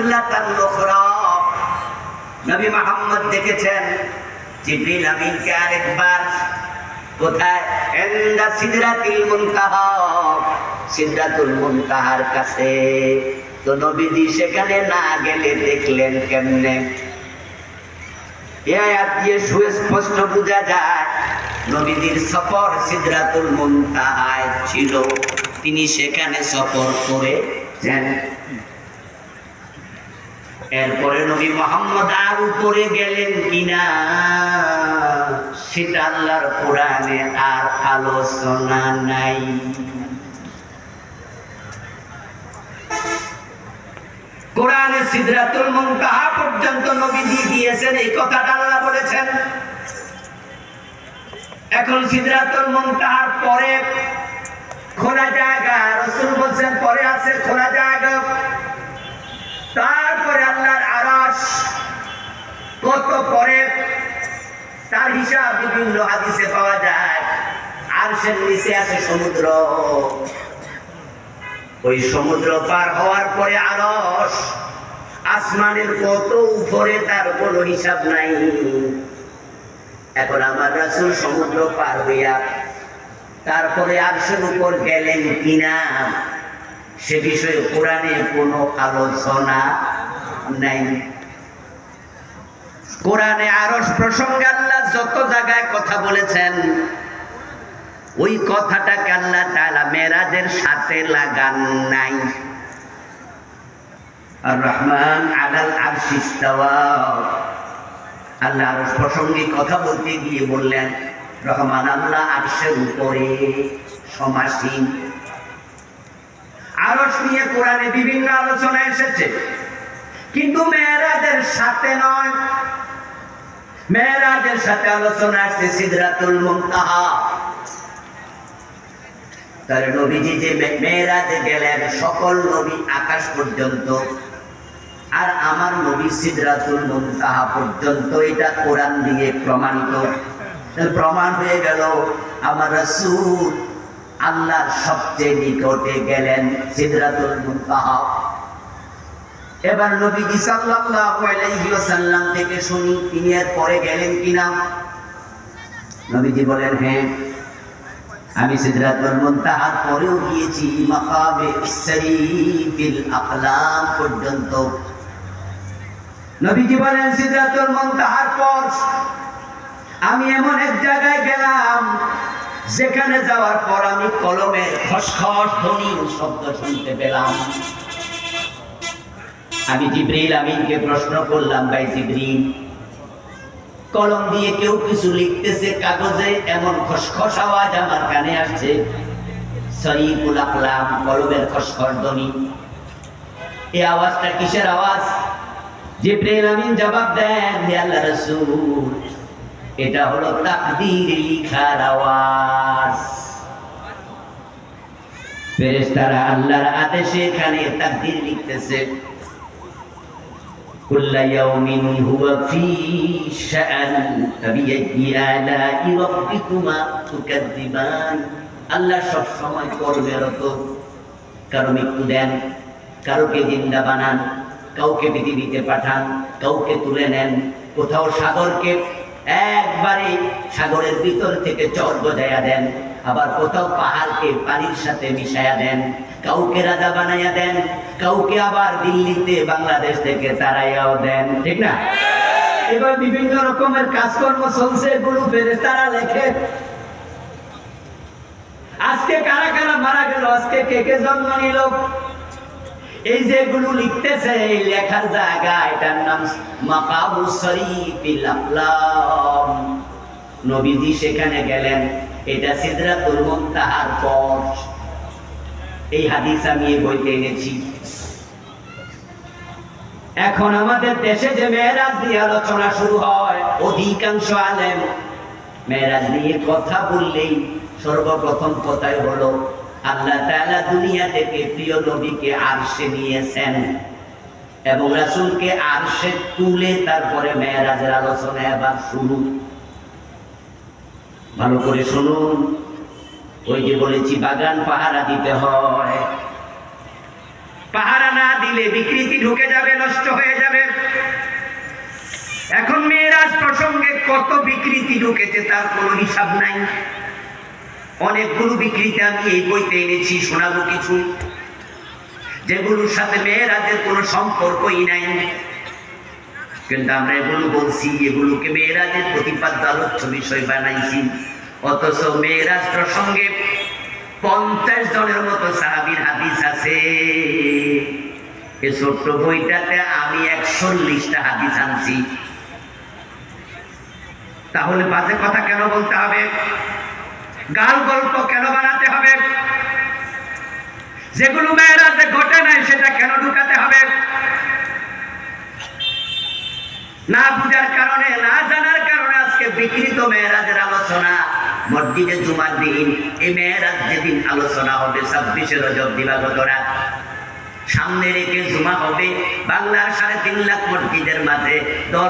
নাজলাতান উখরা, নবী মুহাম্মদ দেখেছেন জিবরিল আমিনকে আরেকবার কোথায়? ইনদা সিদরাতিল মুনতাহা, সিদরাতুল মুনতাহার কাছে। তো নবীজি সেখানে না গেলে দেখলেন কেমনে? এই আয়াত দিয়ে সুস্পষ্ট বোঝা যায় নবীজির সফর সিদরাতুল মুনতাহায় ছিল, তিনি সেখানে সফর করেছেন। এরপরে নবী মুহাম্মদ আর উপরে গেলেন কিনা সেটা আল্লাহর কোরআনে আর আলোচনা নাই। কোরআনে সিদরাতুল মুনতাহা পর্যন্ত নবীজি গিয়েছেন, এই কথাটা আল্লাহ বলেছেন। এখন সিদরাতুল মুনতাহার পরে খোলা জায়গা, রাসূল বলেন পরে আছে খোলা জায়গা। তারপরে আল্লাহর আরশ, কত পরে তার হিসাব বিভিন্ন হাদিসে পাওয়া যায়। আরশের নিচে আছে সমুদ্র, ওই সমুদ্র পার হওয়ার পরে আরশ, আসমানের কত উপরে তার কোনো হিসাব নাই। এখন আমার রাসূল সমুদ্র পার হইয়া তারপরে আরশের উপর গেলেন কিনা সে বিষয়ে কোরআনে কোনো আলোচনা নাই। কোরআনে আরশ প্রসঙ্গে আল্লাহ যত জায়গায় কথা বলেছেন, ওই কথাটাকে আল্লাহ তাআলা মেরাজের সাথে লাগান নাই। আর রহমান আলাল আরশি ইস্তাওয়া, আল্লাহ আরশ প্রসঙ্গে কথা বলতে গিয়ে বললেন রহমান আল্লাহ আরশের উপরে সমাসীন। আরশ নিয়ে কোরআনে বিভিন্ন আলোচনা এসেছে, কিন্তু মেরাজের সাথে নয়। মেরাজের সাথে আলোচনা আছে সিদরাতুল মুনতাহা। তাহলে নবীজি যে মেরাজে গেলেন, সকল নবী আকাশ পর্যন্ত, আর আমার নবী সিদরাতুল মুনতাহা পর্যন্ত, এটা কোরআন দিয়ে প্রমাণিত। প্রমাণ হয়ে গেল আমার রাসূল আল্লাহর সবচেয়ে নিকটে গেলেন সিদরাতুল মুনতাহা। এবার নবীজি সাল্লাল্লাহু আলাইহি ওয়াসাল্লাম থেকে শুনি তিনি এর পরে গেলেন কিনা। নবীজি বলেন হ্যাঁ, আমি সিদরাতুল মুনতাহার পরেও গিয়েছি, মাকামে শরীফিল আকলাম পর্যন্ত। নবীজি বলেন সিদরাতুল মুনতাহার পর আমি এমন এক জায়গায় গেলাম যেখানে যাওয়ার পর আমি কলমের খসখস ধ্বনির শব্দ শুনতে পেলাম। আমি জিবরিল আমিনকে প্রশ্ন করলাম, ভাই জিবরিল, কলম দিয়ে কেউ কিছু লিখতেছে কাগজে, এমন খসখস আওয়াজ আমার কানে আসছে, শরীফুল আকলাম, কলমের খসখস ধ্বনি, এই আওয়াজটা কিসের আওয়াজ? জিবরিল আমিন জবাব দেন, হে আল্লাহর রাসূল, এটা হলো তাকদীর লিখার আওয়াজ। ফেরেশতারা আল্লাহর আদেশে এখানে তাকদীর লিখতেছে। কুল্লা ইয়াউমিন হুয়া ফি শাআন ফাবিআইয়ি আলা'i রাব্বিকুমা তুকাযযিবান। আল্লাহ সব সময় কর্মরত, কারো মৃত্যু দেন, কারোকে জিন্দা বানান, কাউকে পৃথিবীতে পাঠান, কাউকে তুলে নেন, কোথাও সাগরকে একবারে সাগরের ভিতর থেকে চর গজায়া দেন, আবার কোথাও পাহাড়কে পানির সাথে মিশায়া দেন, কাউকে রাজা বানাইয়া দেন, কাউকে আবার দিল্লিতে বাংলাদেশ থেকে তাড়াইয়াও দেন, ঠিক না? এবার বিভিন্ন রকমের কাজকর্ম চলছে, এগুলো ফেরেশতারা লেখে। আজকে কারা কারা মারা গেল, আজকে কে কে জন্ম নিল, এই যেগুলো লিখতেছে, এই লেখার জায়গা, এটার নাম মাকামুস শরীফিল আকলাম। নবীজি সেখানে গেলেন, এটা সিদরাতুল মুনতাহার পর। এই হাদিস আমি এই বইতে এনেছি। এখন আমাদের দেশে যে মেরাজ নিয়ে আলোচনা শুরু হয়, অধিকাংশ আলেম মেরাজ নিয়ে কথা বললেই সর্বপ্রথম কথাই হলো আল্লাহ তাআলা দুনিয়া থেকে প্রিয় নবীকে আরশে নিয়েছেন এবং রাসূলকে আরশে তুলে তারপরে মেরাজের আলোচনা এবার শুরু। ভালো করে শুনুন, ওই যে বলেছি বাগান পাহারা দিতে হয়, পাহারা না না দিলে বিকৃতি ঢুকে যাবে, নষ্ট হয়ে যাবে। এখন মেয়েরাজ প্রসঙ্গে কত বিকৃতি ঢুকেছে তার কোনো হিসাব নাই। অনেকগুলো বিকৃতি আমি এই বইতে এনেছি, শোনাবো কিছু, যেগুলোর সাথে মেয়েরাজের কোনো সম্পর্কই নাই, কিন্তু আমরা এগুলো বলছি, এগুলোকে মেয়েরাজের প্রতিপাদ্য আলোচ্য বিষয় বানাইছি। অথচ মেয়েরাজ প্রসঙ্গে 50 জনের মতো সাহাবীর হাদিস আছে। এই ছোট্ট বইটাতে আমি 41টা হাদিস আনছি। তাহলে বাজে কথা কেন বলতে হবে? গাল গল্প কেন বানাতে হবে? যেগুলো মেয়েরাজে ঘটে নাই সেটা কেন ঢুকাতে হবে? না বুঝার কারণে, না জানার কারণে আজকে বিকৃত মেয়েরাজের আলোচনা মসজিদে জুমার দিন। এই মেয়েরাজ যেদিন আলোচনা হবে 26শে রজব দিবাগত রাত, সামনে রেখে জুমা হবে বাংলার 3.5 লাখ মসজিদের মাঝে।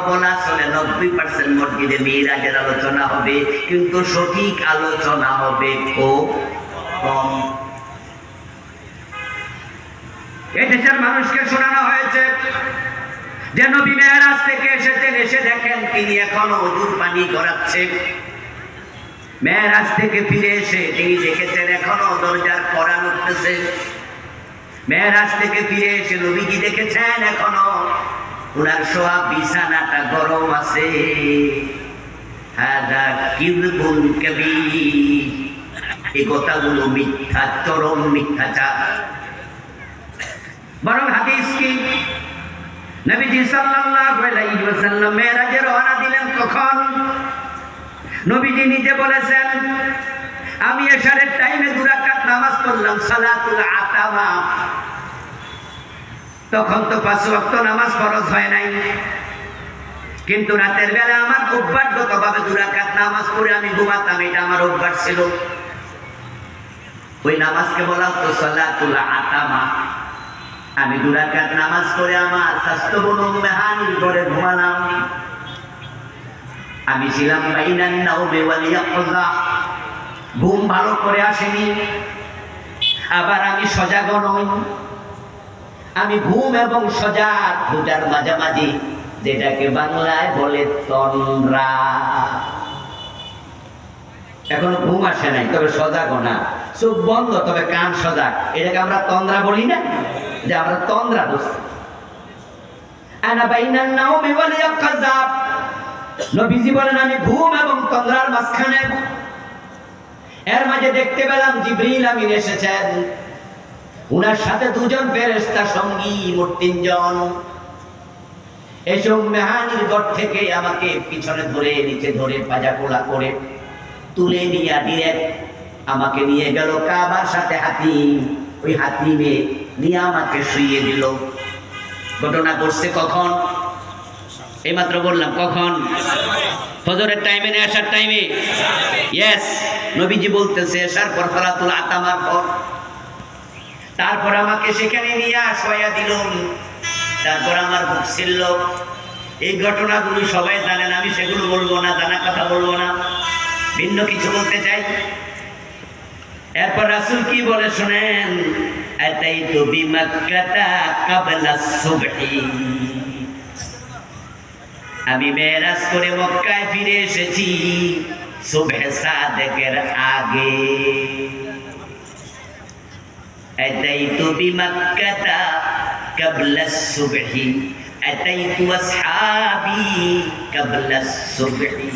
বলা চলে 90% মসজিদে মেয়েরাজের আলোচনা হবে, কিন্তু সঠিক আলোচনা হবে খুব কম। এই দেশের মানুষকে শোনানো হয়েছে যে নবী মেরাজ থেকে এসেছেন, এসে দেখেন তিনি এখনো ওযুর পানি গড়াচ্ছেন। মেরাজ থেকে ফিরে এসে তিনি দেখেছেন এখনো দরজার কড়া উঠতেছে। মেরাজ থেকে ফিরে এসে নবীজি দেখেছেন এখনো ওনার শোয়া বিছানাটা গরম আছে। হাদা কিযবুন কাবীর, এই কথাগুলো মিথ্যা, চরম মিথ্যাচার। বরং হাদিস কি, নবীজি সাল্লাল্লাহু আলাইহি ওয়াসাল্লাম মেরাজে রওনা দিলেন কখন? নবীজি নিজে বলেছেন, আমি এশারের টাইমে 2 রাকাত নামাজ পড়লাম, সালাতুল আতামা। তখন তো 5 ওয়াক্ত নামাজ ফরজ হয় নাই, কিন্তু রাতের বেলা আমার অভ্যাসগতভাবে 2 রাকাত নামাজ পড়ে আমি ঘুমাতাম, এটা আমার অভ্যাস ছিল। ওই নামাজকে বলা হতো সালাতুল আতামা। আমি 2 রাকাত নামাজ পড়ে আমার স্বাস্থ্যবন মেহানির ঘরে ঘুমালাম। আমি ছিলাম বাইনান নাওমি ওয়াল ইয়াকযা, ঘুম ভালো করে আসেনি, আবার আমি সজাগ নই। আমি ঘুম এবং সজাগ দুটার মাঝামাঝি, যেটাকে বাংলায় বলে তন্দ্রা। এখন ঘুম আসে নাই তবে সজাগ না, চোখ বন্ধ তবে কান সজাগ, এটাকে আমরা তন্দ্রা বলি না? যে আমরা তন্দ্রা দোস্ত। আনা বাইনান নাওমি ওয়াল ইয়াকযা, নবীজি বলেন আমি ঘুম এবং তন্দ্রার মাঝখানে। এর মাঝে দেখতে পেলাম জিবরিল আমিন এসেছেন, উনার সাথে 2 জন ফেরেশতা সঙ্গী, মোট 3 জন। এসব মেহানির ঘর থেকে আমাকে পিছনে ধরে, নিচে ধরে, পাজা কোলা করে তুলে নিয়ে ডিরেক্ট আমাকে নিয়ে গেল কাবার সাথে হাতিম। ওই হাতিমে নিয়ে আমাকে শুইয়ে দিল। ঘটনা ঘটছে কখন? এইমাত্র বললাম কখন? ফজরের টাইমে না আসার টাইমে? ইয়েস, নবীজি বলতেছে এশার পর সালাতুল আতামার পর। তারপর আমাকে সেখানে নিয়ে শোয়া দিল। তারপর আমার বুক ছিল। এই ঘটনাগুলো সবাই জানেন, আমি সেগুলো বলবো না, জানা কথা বলবো না, ভিন্ন কিছু বলতে চাই। এরপর রাসূল কি বলে শুনেন, আতাইতু বিমাক্কাতা ক্বাবলা সুবহি, আমি মেরাজ করে মক্কায় ফিরে এসেছি সুবহে সাদেকের আগে। আতাইতু বিমাক্কাতা ক্বাবলা সুবহি, আতাইতু আসহাবি ক্বাবলা সুবহি।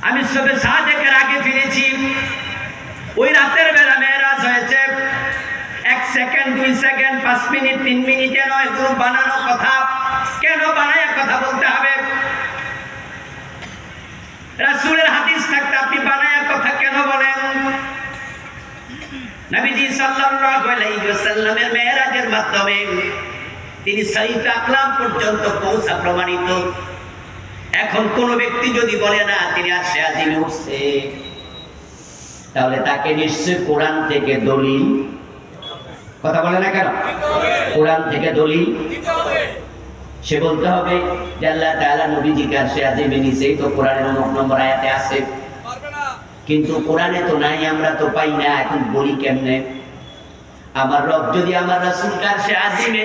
আমি সুবহে সাদেকের আগে ফিরেছি। ওই রাতের বেলা মেরাজ হয়েছে। 1 সেকেন্ড, 2 সেকেন্ড, 5 মিনিট, 3 মিনিটে নয়, এগুলো বানানো কথা। কেন বানায় কথা বলতে হবে? রাসূলের হাদিস থাকতে আপনি বানায় কথা কেন বলেন? নবীজি সাল্লাল্লাহু আলাইহি ওয়াসাল্লামের মেরাজের মাধ্যমে তিনি সাইয়্যিদ আকলাম পর্যন্ত পৌঁছা প্রমাণিত। এখন কোন ব্যক্তি যদি বলে না তিনি আরশে আজিমে উঠছে, তাহলে তাকে নিশ্চয় কোরআন থেকে দলিল, কথা বলে না কেন? কোরআন থেকে দলিল সে বলতে হবে যে আল্লাহ তাআলা নবীজিকে আরশে আজিমে নিচেই তো কোরআনের অমুক নম্বর আয়াতে আছে, কিন্তু কোরআনে তো নাই, আমরা তো পাই না, এখন বলি কেমনে? আমার রব যদি আমার রাসূলকে আরশে আজিমে